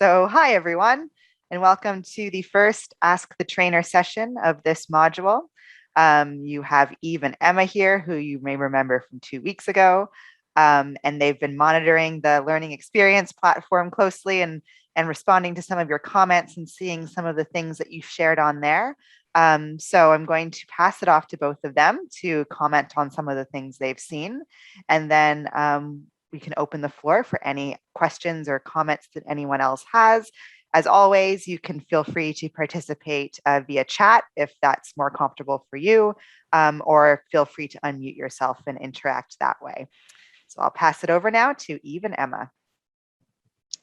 So hi everyone, and welcome to the first Ask the Trainer session of this module. You have Eve and Emma here, who you may remember from 2 weeks ago, and they've been monitoring the learning experience platform closely and responding to some of your comments and seeing some of the things that you shared on there. So I'm going to pass it off to both of them to comment on some of the things they've seen, and then we can open the floor for any questions or comments that anyone else has. As always, you can feel free to participate via chat if that's more comfortable for you, or feel free to unmute yourself and interact that way. So I'll pass it over now to Eve and Emma.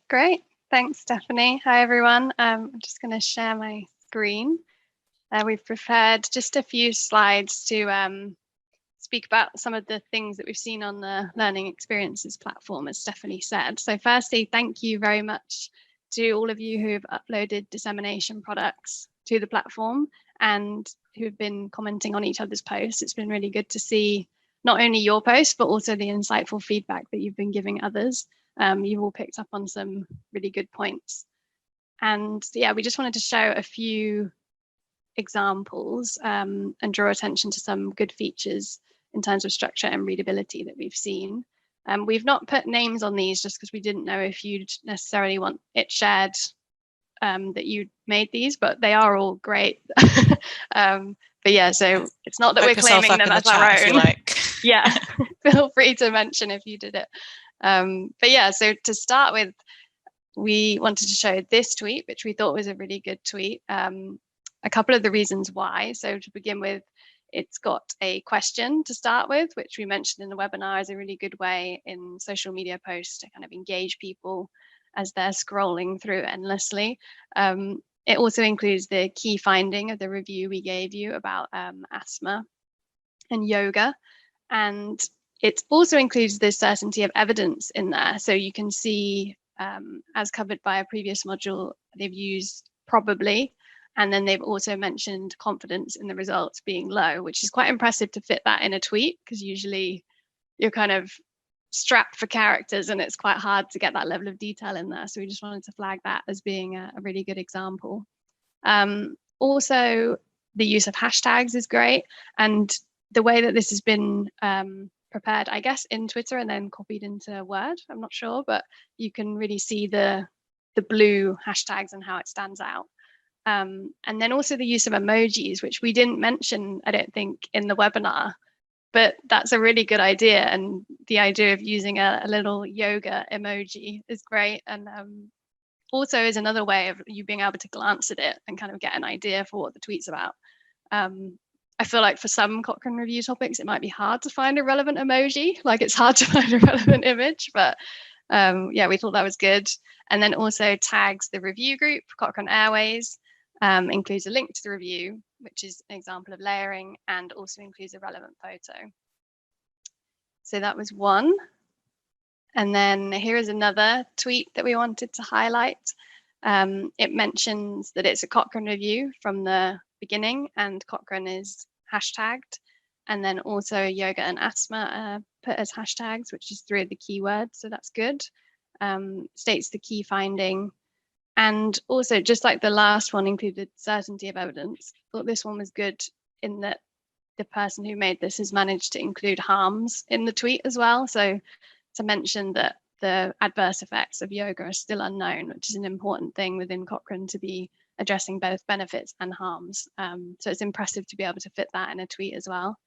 Great, thanks Stephanie. Hi everyone, I'm just going to share my screen. We've prepared just a few slides to speak about some of the things that we've seen on the Learning Experiences platform, as Stephanie said. So firstly, thank you very much to all of you who've uploaded dissemination products to the platform and who've been commenting on each other's posts. It's been really good to see not only your posts, but also the insightful feedback that you've been giving others. You've all picked up on some really good points. And yeah, we just wanted to show a few examples and draw attention to some good features in terms of structure and readability that we've seen. We've not put names on these just because we didn't know if you'd necessarily want it shared that you made these, but they are all great. But yeah, so it's not that we're claiming them as our own. Like. Yeah, feel free to mention if you did it. But yeah, so to start with, we wanted to show this tweet, which we thought was a really good tweet. A couple of the reasons why. So to begin with, it's got a question to start with, which we mentioned in the webinar is a really good way in social media posts to kind of engage people as they're scrolling through endlessly. It also includes the key finding of the review we gave you about asthma and yoga. And it also includes the certainty of evidence in there. So you can see, as covered by a previous module, they've used probably. And then they've also mentioned confidence in the results being low, which is quite impressive to fit that in a tweet, because usually you're kind of strapped for characters and it's quite hard to get that level of detail in there. So we just wanted to flag that as being a really good example. Also, the use of hashtags is great. And the way that this has been prepared, I guess, in Twitter and then copied into Word, I'm not sure, but you can really see the blue hashtags and how it stands out. And then also the use of emojis, which we didn't mention, I don't think, in the webinar, but that's a really good idea. And the idea of using a little yoga emoji is great. And also is another way of you being able to glance at it and kind of get an idea for what the tweet's about. I feel like for some Cochrane review topics, it might be hard to find a relevant emoji, like it's hard to find a relevant image, but yeah, we thought that was good. And then also tags the review group, Cochrane Airways. Includes a link to the review, which is an example of layering, and also includes a relevant photo. So that was one. And then here is another tweet that we wanted to highlight. It mentions that it's a Cochrane review from the beginning, and Cochrane is hashtagged. And then also yoga and asthma put as hashtags, which is 3 of the keywords. So that's good. States the key finding. And also, just like the last one included certainty of evidence, I thought this one was good in that the person who made this has managed to include harms in the tweet as well. So to mention that the adverse effects of yoga are still unknown, which is an important thing within Cochrane to be addressing both benefits and harms. So it's impressive to be able to fit that in a tweet as well.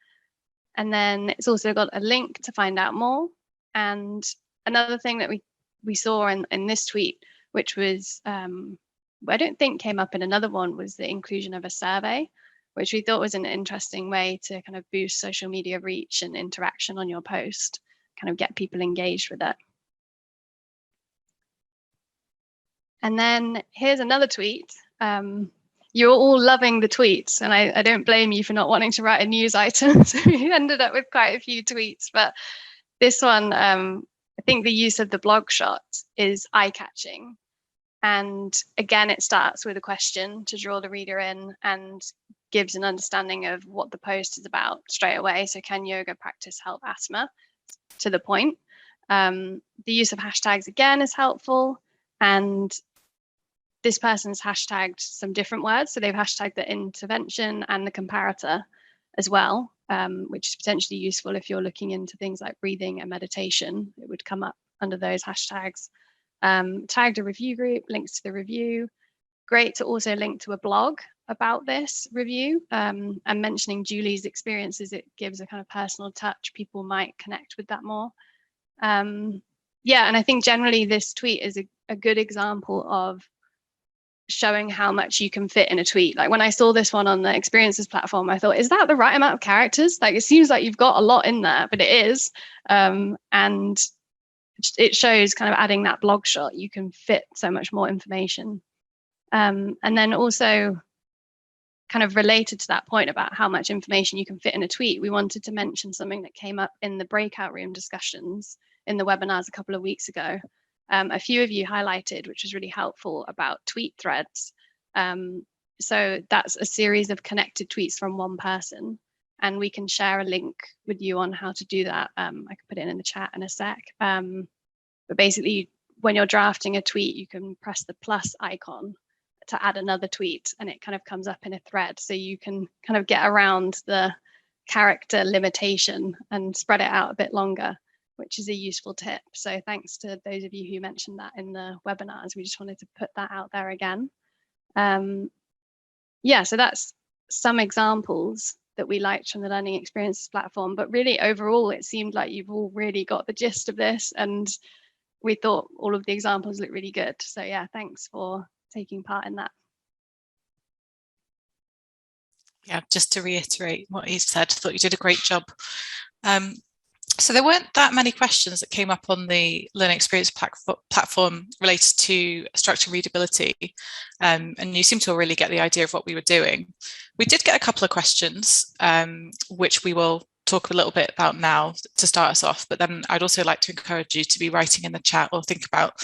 And then it's also got a link to find out more. And another thing that we saw in this tweet, which was, I don't think came up in another one, was the inclusion of a survey, which we thought was an interesting way to kind of boost social media reach and interaction on your post, kind of get people engaged with it. And then here's another tweet. You're all loving the tweets, and I don't blame you for not wanting to write a news item. So we ended up with quite a few tweets, but this one, I think the use of the blog shot is eye-catching. And again, it starts with a question to draw the reader in and gives an understanding of what the post is about straight away. So can yoga practice help asthma? To the point. The use of hashtags again is helpful. And this person's hashtagged some different words. So they've hashtagged the intervention and the comparator as well, which is potentially useful if you're looking into things like breathing and meditation. It would come up under those hashtags. Tagged a review group, links to the review. Great to also link to a blog about this review, and mentioning Julie's experiences. It gives a kind of personal touch. People might connect with that more. Yeah, and I think generally this tweet is a good example of showing how much you can fit in a tweet. Like when I saw this one on the experiences platform, I thought, is that the right amount of characters? Like it seems like you've got a lot in there, but it is. And it shows kind of adding that blog shot, you can fit so much more information. And then also kind of related to that point about how much information you can fit in a tweet, we wanted to mention something that came up in the breakout room discussions in the webinars a couple of weeks ago. A few of you highlighted, which was really helpful, about tweet threads. So that's a series of connected tweets from one person, and we can share a link with you on how to do that. I can put it in the chat in a sec. But basically, when you're drafting a tweet, you can press the plus icon to add another tweet, and it kind of comes up in a thread. So you can kind of get around the character limitation and spread it out a bit longer, which is a useful tip. So thanks to those of you who mentioned that in the webinars. We just wanted to put that out there again. Yeah, so that's some examples that we liked from the Learning Experiences platform. But really, overall, it seemed like you've all really got the gist of this, and we thought all of the examples look really good. So yeah, thanks for taking part in that. Yeah, just to reiterate what he said, I thought you did a great job. So there weren't that many questions that came up on the Learning Experience platform related to structured readability, and you seem to really get the idea of what we were doing. We did get a couple of questions, which we will talk a little bit about now to start us off, but then I'd also like to encourage you to be writing in the chat or think about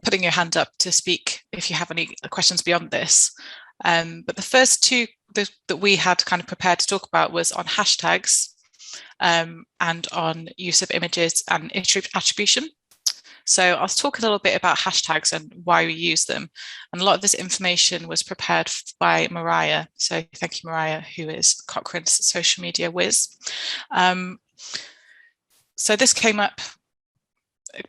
putting your hand up to speak if you have any questions beyond this. But the first two that we had kind of prepared to talk about was on hashtags, and on use of images and attribution. So I'll talk a little bit about hashtags and why we use them. And a lot of this information was prepared by Mariah. So thank you, Mariah, who is Cochrane's social media whiz. So this came up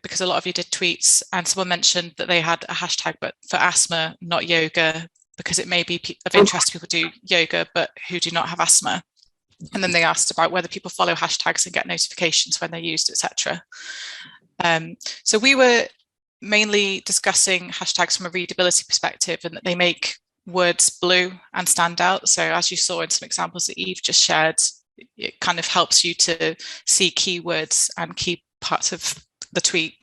because a lot of you did tweets, and someone mentioned that they had a hashtag, but for asthma, not yoga, because it may be of interest to people who do yoga, but who do not have asthma. And then they asked about whether people follow hashtags and get notifications when they're used, etc. So we were mainly discussing hashtags from a readability perspective, and that they make words blue and stand out. So as you saw in some examples that Eve just shared, it kind of helps you to see keywords and key parts of the tweet.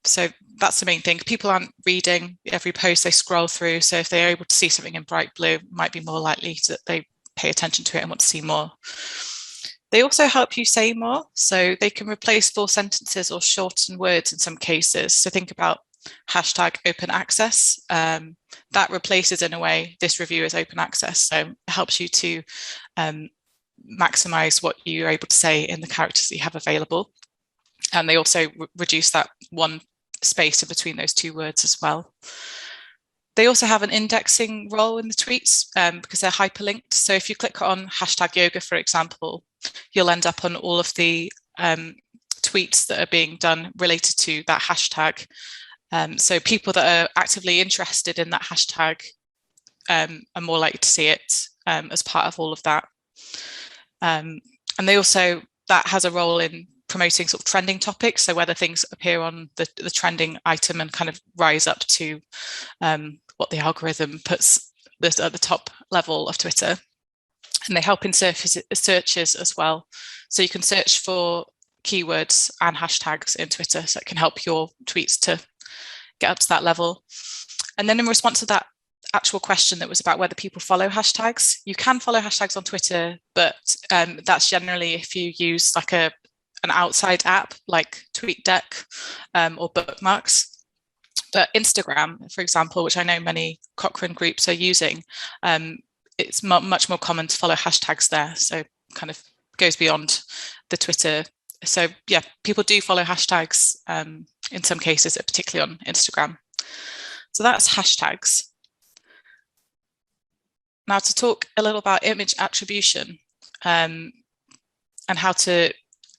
So that's the main thing. People aren't reading every post, they scroll through. So if they're able to see something in bright blue, it might be more likely that they pay attention to it and want to see more. They also help you say more. So they can replace full sentences or shorten words in some cases. So think about hashtag open access. That replaces, in a way, this review as open access. So it helps you to maximize what you're able to say in the characters that you have available. And they also reduce that one space in between those two words as well. They also have an indexing role in the tweets because they're hyperlinked. So if you click on hashtag yoga, for example, you'll end up on all of the tweets that are being done related to that hashtag. So people that are actively interested in that hashtag are more likely to see it as part of all of that. And they also, that has a role in promoting sort of trending topics. So whether things appear on the trending item and kind of rise up to what the algorithm puts at the top level of Twitter. And they help in searches as well. So you can search for keywords and hashtags in Twitter, so it can help your tweets to get up to that level. And then in response to that actual question that was about whether people follow hashtags, you can follow hashtags on Twitter, but that's generally if you use like an outside app like TweetDeck or Bookmarks. But Instagram, for example, which I know many Cochrane groups are using, it's much more common to follow hashtags there. So kind of goes beyond the Twitter. So yeah, people do follow hashtags in some cases, particularly on Instagram. So that's hashtags. Now to talk a little about image attribution and how to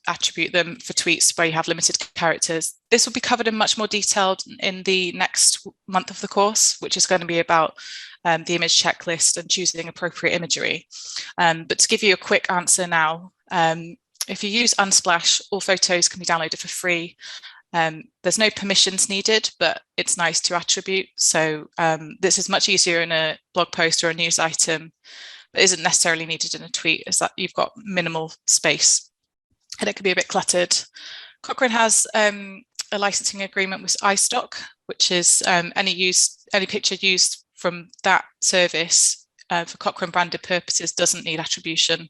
attribute them for tweets where you have limited characters. This will be covered in much more detail in the next month of the course, which is going to be about the image checklist and choosing appropriate imagery. But to give you a quick answer now, if you use Unsplash, all photos can be downloaded for free. There's no permissions needed, but it's nice to attribute. So this is much easier in a blog post or a news item, but isn't necessarily needed in a tweet, is that you've got minimal space and it can be a bit cluttered. Cochrane has a licensing agreement with iStock, which is any picture used from that service for Cochrane branded purposes doesn't need attribution.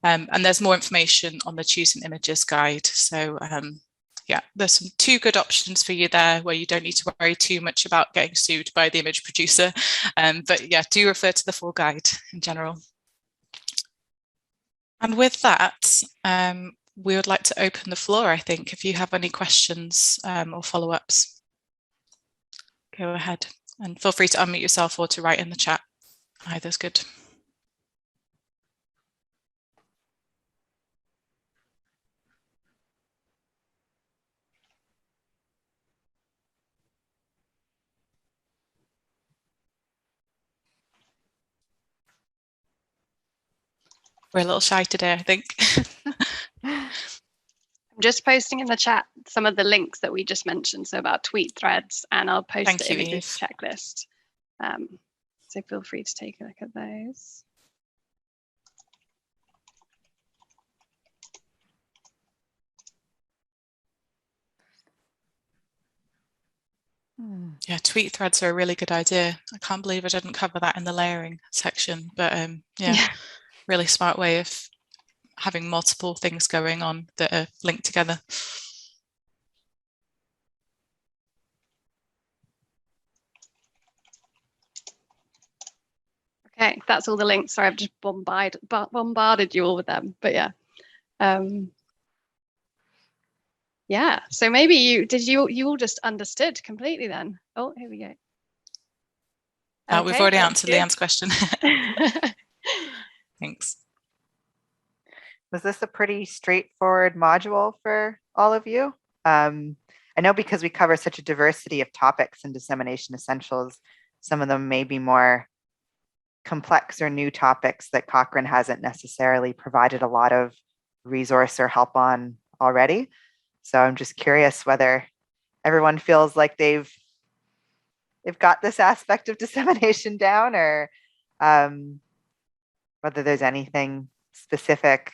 And there's more information on the Choosing Images guide. So yeah, there's two good options for you there where you don't need to worry too much about getting sued by the image producer. But yeah, do refer to the full guide in general. And with that, we would like to open the floor, I think, if you have any questions or follow-ups. Go ahead and feel free to unmute yourself or to write in the chat. Either's good. We're a little shy today, I think. I'm just posting in the chat some of the links that we just mentioned, so about tweet threads, and I'll post the images checklist. So feel free to take a look at those. Yeah, tweet threads are a really good idea. I can't believe I didn't cover that in the layering section, but yeah, really smart way of having multiple things going on that are linked together. Okay, that's all the links. Sorry, I've just bombarded you all with them, but yeah. Yeah, so maybe you all just understood completely then. Oh, here we go. Okay, we've already answered Leanne's question. Thanks. Was this a pretty straightforward module for all of you? I know because we cover such a diversity of topics in Dissemination Essentials, some of them may be more complex or new topics that Cochrane hasn't necessarily provided a lot of resource or help on already. So I'm just curious whether everyone feels like they've got this aspect of dissemination down, or whether there's anything specific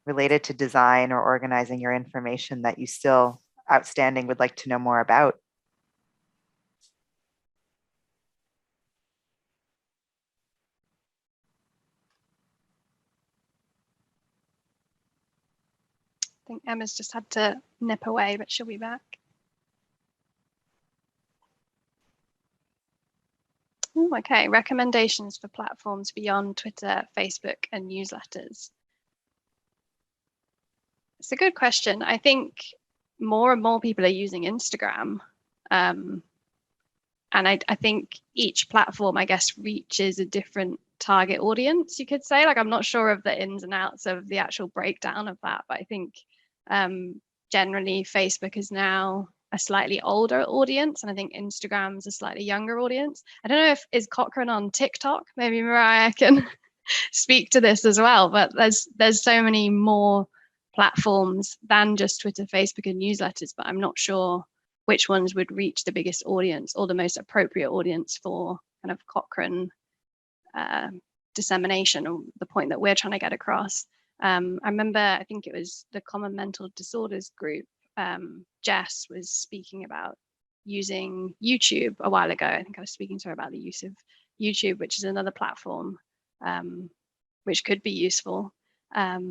related to design or organizing your information that you still outstanding would like to know more about. I think Emma's just had to nip away, but she'll be back. Ooh, okay, recommendations for platforms beyond Twitter, Facebook, and newsletters. It's a good question. I think more and more people are using Instagram. And I think each platform, I guess, reaches a different target audience, you could say. Like, I'm not sure of the ins and outs of the actual breakdown of that, but I think generally Facebook is now a slightly older audience, and I think Instagram's a slightly younger audience. I don't know if is Cochrane on TikTok. Maybe Mariah can speak to this as well, but there's so many more platforms than just Twitter, Facebook, and newsletters, but I'm not sure which ones would reach the biggest audience or the most appropriate audience for kind of Cochrane dissemination, or the point that we're trying to get across. I remember, I think it was the Common Mental Disorders group, Jess was speaking about using YouTube a while ago. I think I was speaking to her about the use of YouTube, which is another platform which could be useful. But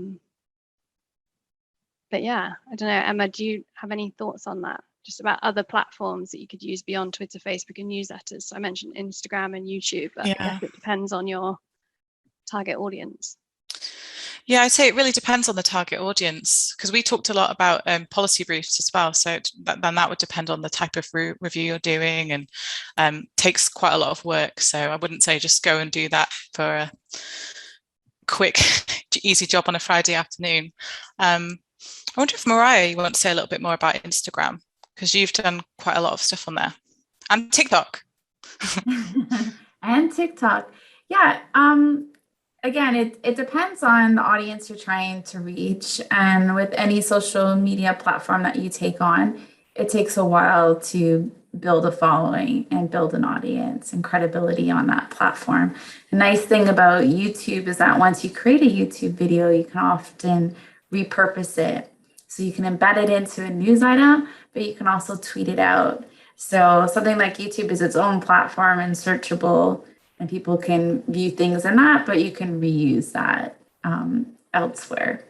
yeah, I don't know, Emma, do you have any thoughts on that? Just about other platforms that you could use beyond Twitter, Facebook, and newsletters. So I mentioned Instagram and YouTube, but yeah. I guess it depends on your target audience. Yeah, I'd say it really depends on the target audience, because we talked a lot about policy briefs as well. So then that would depend on the type of review you're doing, and takes quite a lot of work. So I wouldn't say just go and do that for a quick, easy job on a Friday afternoon. I wonder if Mariah, you want to say a little bit more about Instagram, because you've done quite a lot of stuff on there, and TikTok. And TikTok. Yeah. Again, it depends on the audience you're trying to reach. And with any social media platform that you take on, it takes a while to build a following and build an audience and credibility on that platform. The nice thing about YouTube is that once you create a YouTube video, you can often repurpose it. So you can embed it into a news item, but you can also tweet it out. So something like YouTube is its own platform and searchable, and people can view things in that, but you can reuse that elsewhere.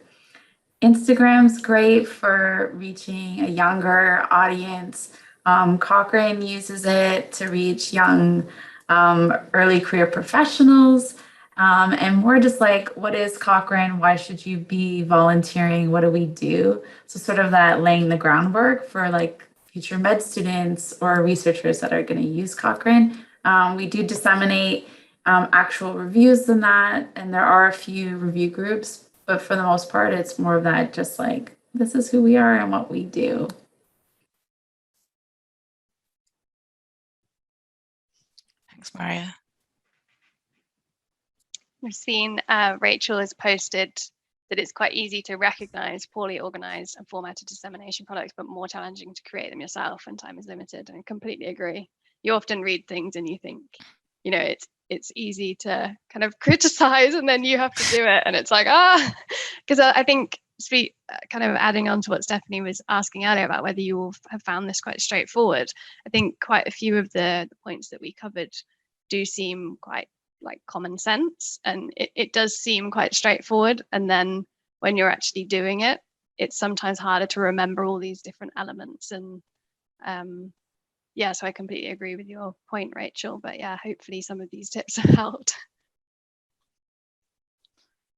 Instagram's great for reaching a younger audience. Cochrane uses it to reach young early career professionals. And we're just like, what is Cochrane? Why should you be volunteering? What do we do? So sort of that laying the groundwork for like future med students or researchers that are going to use Cochrane. We do disseminate actual reviews in that, and there are a few review groups, but for the most part, it's more of that just like, this is who we are and what we do. Thanks, Maria. We've seen Rachel has posted that it's quite easy to recognize poorly organized and formatted dissemination products, but more challenging to create them yourself when time is limited. And I completely agree. You often read things and you think, you know, it's easy to kind of criticize, and then you have to do it. And it's like, because I think, kind of adding on to what Stephanie was asking earlier about whether you all have found this quite straightforward. I think quite a few of the points that we covered do seem quite like common sense, and it does seem quite straightforward, and then when you're actually doing it, it's sometimes harder to remember all these different elements. And yeah, so I completely agree with your point, Rachel, but yeah, hopefully some of these tips have helped.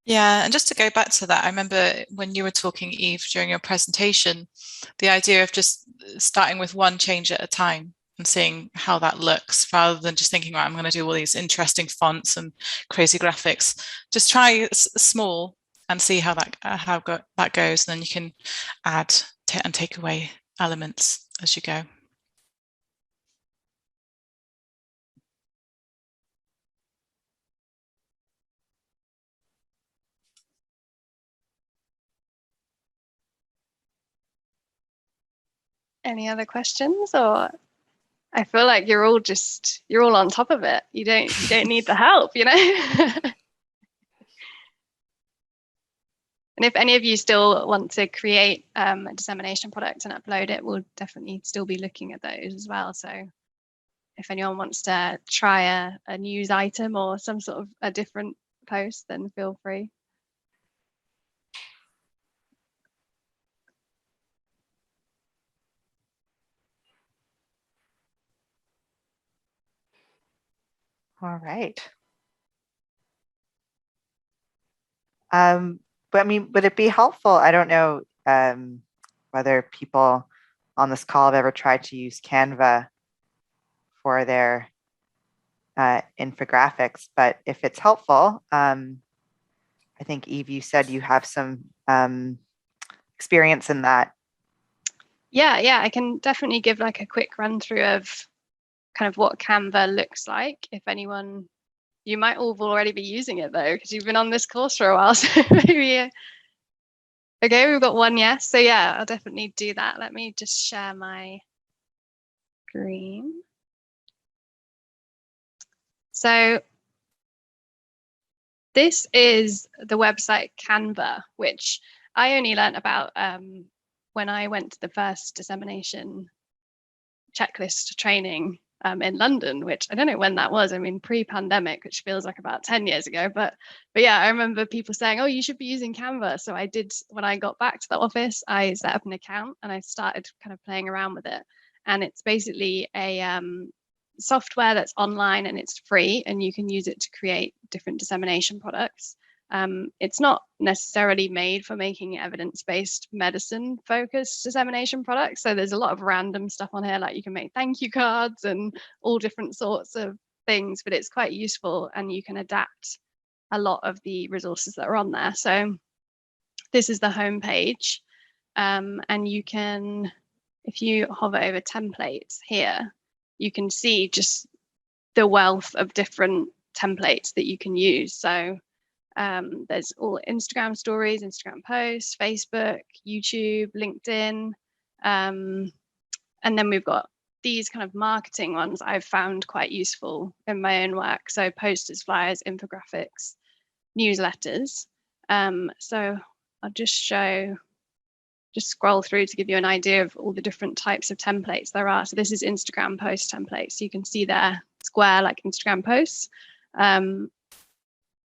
Yeah, and just to go back to that, I remember when you were talking, Eve, during your presentation, the idea of just starting with one change at a time and seeing how that looks, rather than just thinking, right, I'm going to do all these interesting fonts and crazy graphics. Just try small and see how that goes, and then you can add and take away elements as you go. Any other questions? Or I feel like you're all on top of it. You don't need the help, you know. And if any of you still want to create a dissemination product and upload it, we'll definitely still be looking at those as well. So if anyone wants to try a news item or some sort of a different post, then feel free. All right. But I mean, would it be helpful? I don't know whether people on this call have ever tried to use Canva for their infographics, but if it's helpful, I think Eve, you said you have some experience in that. Yeah, I can definitely give like a quick run through of kind of what Canva looks like. If anyone, you might all already be using it though, because you've been on this course for a while, so maybe. Okay, we've got one yes. So yeah, I'll definitely do that. Let me just share my screen. So this is the website Canva, which I only learned about when I went to the first dissemination checklist training in London, which I don't know when that was. I mean, pre-pandemic, which feels like about 10 years ago. But yeah, I remember people saying, oh, you should be using Canva. So I did, when I got back to the office, I set up an account and I started kind of playing around with it. And it's basically a software that's online and it's free, and you can use it to create different dissemination products. It's not necessarily made for making evidence-based medicine focused dissemination products. So there's a lot of random stuff on here, like you can make thank you cards and all different sorts of things, but it's quite useful and you can adapt a lot of the resources that are on there. So this is the home page, and you can, if you hover over templates here, you can see just the wealth of different templates that you can use. So there's all Instagram stories, Instagram posts, Facebook, YouTube, LinkedIn. And then we've got these kind of marketing ones I've found quite useful in my own work. So posters, flyers, infographics, newsletters. So I'll just scroll through to give you an idea of all the different types of templates there are. So this is Instagram post templates. So you can see there square like Instagram posts.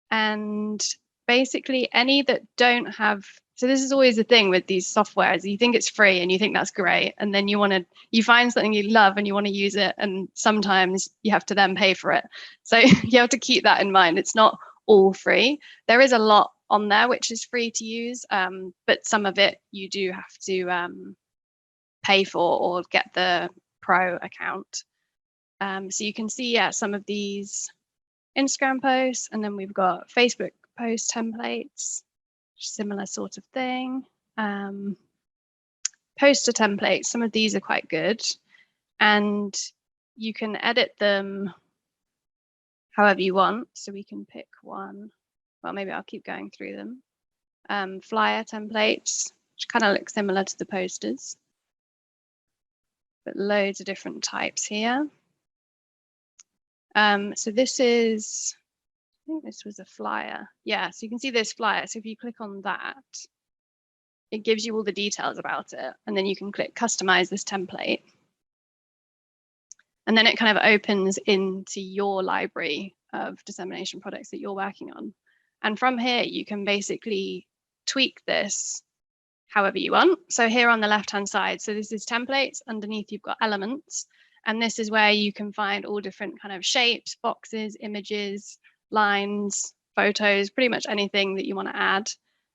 And basically any that don't have, so this is always the thing with these softwares, you think it's free and you think that's great, and then you find something you love and you want to use it, and sometimes you have to then pay for it. So you have to keep that in mind. It's not all free. There is a lot on there which is free to use, but some of it you do have to pay for or get the pro account. So you can see, yeah, some of these Instagram posts, and then we've got Facebook post templates, similar sort of thing. Poster templates, some of these are quite good, and you can edit them however you want. So we can pick one. Well, maybe I'll keep going through them. Flyer templates, which kind of look similar to the posters, but loads of different types here. So this is, I think this was a flyer. Yeah, so you can see this flyer. So if you click on that, it gives you all the details about it. And then you can click customize this template. And then it kind of opens into your library of dissemination products that you're working on. And from here, you can basically tweak this however you want. So here on the left-hand side, so this is templates. Underneath, you've got elements. And this is where you can find all different kind of shapes, boxes, images, lines, photos, pretty much anything that you want to add.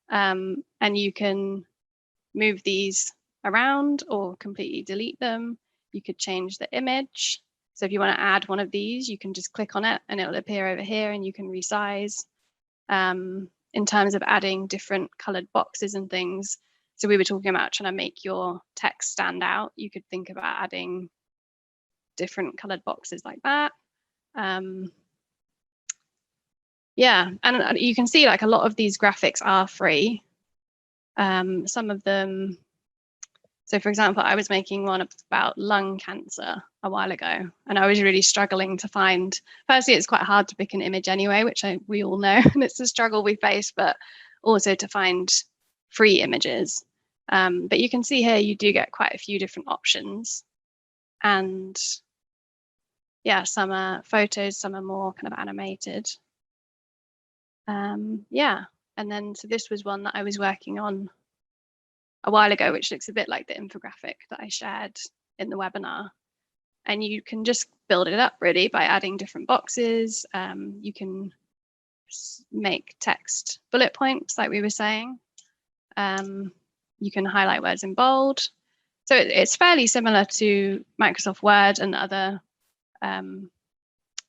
And you can move these around or completely delete them. You could change the image. So if you want to add one of these, you can just click on it and it'll appear over here and you can resize. In terms of adding different colored boxes and things. So we were talking about trying to make your text stand out. You could think about adding different colored boxes like that. Yeah, and you can see like a lot of these graphics are free. Some of them, so for example, I was making one about lung cancer a while ago, and I was really struggling to find, firstly, it's quite hard to pick an image anyway, which we all know, and it's a struggle we face, but also to find free images. But you can see here, you do get quite a few different options. And yeah, some are photos, some are more kind of animated. Yeah, and then so this was one that I was working on a while ago, which looks a bit like the infographic that I shared in the webinar. And you can just build it up really by adding different boxes. You can make text bullet points like we were saying. You can highlight words in bold. So it's fairly similar to Microsoft Word and other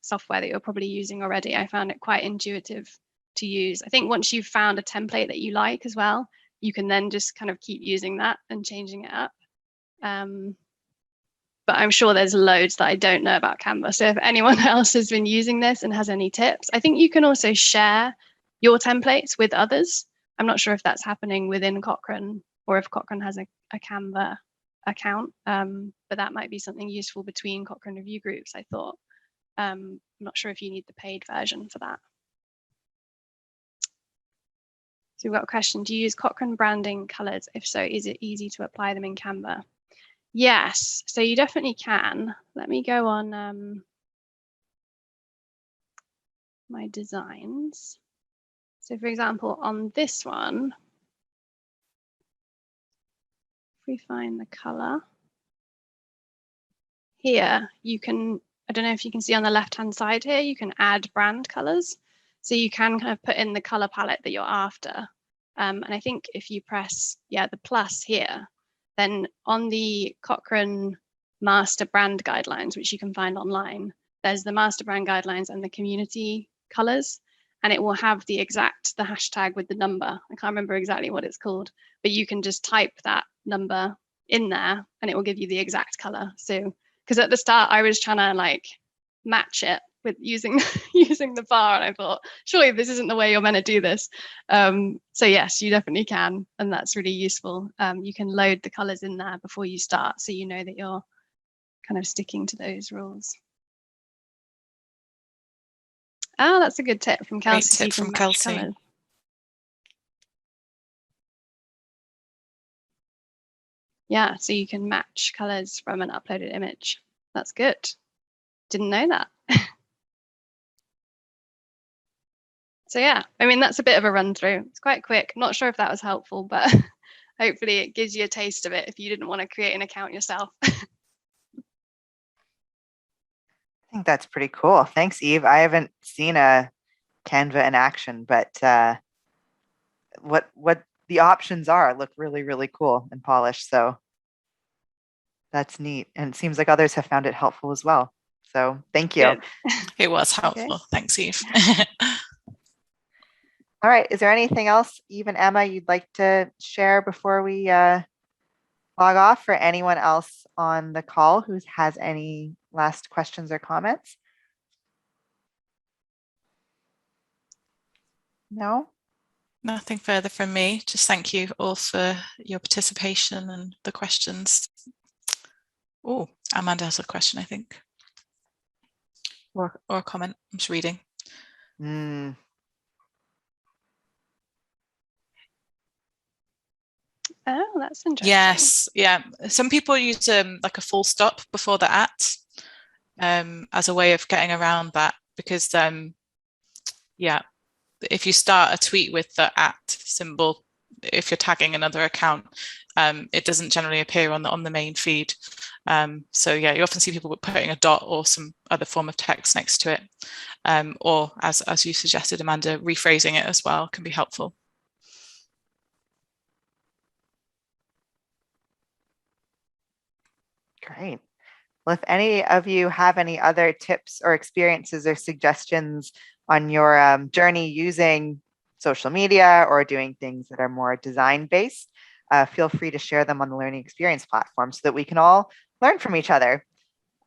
software that you're probably using already. I found it quite intuitive to use. I think once you've found a template that you like as well, you can then just kind of keep using that and changing it up. But I'm sure there's loads that I don't know about Canva. So if anyone else has been using this and has any tips, I think you can also share your templates with others. I'm not sure if that's happening within Cochrane or if Cochrane has a Canva account, but that might be something useful between Cochrane review groups, I thought. I'm not sure if you need the paid version for that. So we've got a question, do you use Cochrane branding colors? If so, is it easy to apply them in Canva? Yes, so you definitely can. Let me go on my designs. So for example, on this one, if we find the color here, you can, I don't know if you can see on the left-hand side here, you can add brand colors. So you can kind of put in the color palette that you're after. And I think if you press, the plus here, then on the Cochrane master brand guidelines, which you can find online, there's the master brand guidelines and the community colors, and it will have the hashtag with the number. I can't remember exactly what it's called, but you can just type that number in there and it will give you the exact color. So, because at the start I was trying to like match it with using the bar, and I thought, surely this isn't the way you're meant to do this. So yes, you definitely can, and that's really useful. You can load the colors in there before you start, so you know that you're kind of sticking to those rules. Oh, that's a good tip from Kelsey. Great tip from Kelsey. Colors. Yeah, so you can match colors from an uploaded image. That's good. Didn't know that. So yeah, I mean, that's a bit of a run through. It's quite quick. I'm not sure if that was helpful, but hopefully it gives you a taste of it if you didn't want to create an account yourself. I think that's pretty cool. Thanks, Eve. I haven't seen a Canva in action, but what the options are look really, really cool and polished. So that's neat. And it seems like others have found it helpful as well. So thank you. It was helpful. Okay. Thanks, Eve. All right. Is there anything else, Eve and Emma, you'd like to share before we log off, for anyone else on the call who has any last questions or comments? No? Nothing further from me. Just thank you all for your participation and the questions. Oh, Amanda has a question, I think. Or a comment. I'm just reading. Oh, that's interesting. Yes, yeah. Some people use like a full stop before the at as a way of getting around that, because if you start a tweet with the at symbol, if you're tagging another account, it doesn't generally appear on the main feed. So yeah, you often see people putting a dot or some other form of text next to it, or as you suggested, Amanda, rephrasing it as well can be helpful. Great. Well, if any of you have any other tips or experiences or suggestions on your journey using social media or doing things that are more design based, feel free to share them on the Learning Experience platform so that we can all learn from each other.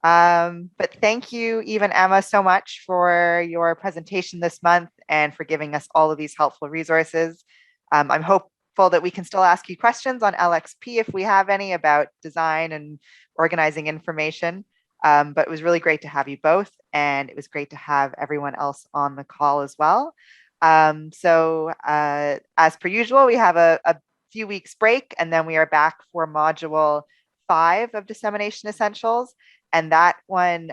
But thank you, Eve and Emma, so much for your presentation this month and for giving us all of these helpful resources. I'm hopeful that we can still ask you questions on LXP if we have any about design and organizing information. But it was really great to have you both, and it was great to have everyone else on the call as well. So as per usual, we have a few weeks break, and then we are back for module 5 of Dissemination Essentials. And that one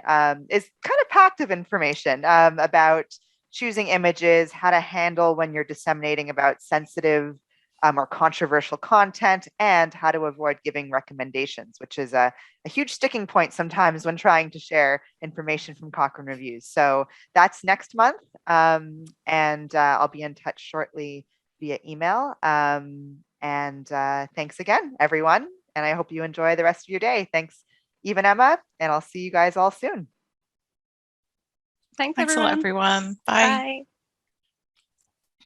is kind of packed of information about choosing images, how to handle when you're disseminating about sensitive or controversial content, and how to avoid giving recommendations, which is a huge sticking point sometimes when trying to share information from Cochrane Reviews. So that's next month, and I'll be in touch shortly via email. And thanks again, everyone, and I hope you enjoy the rest of your day. Thanks, Eve and Emma, and I'll see you guys all soon. Thanks a lot, everyone. Bye. Bye.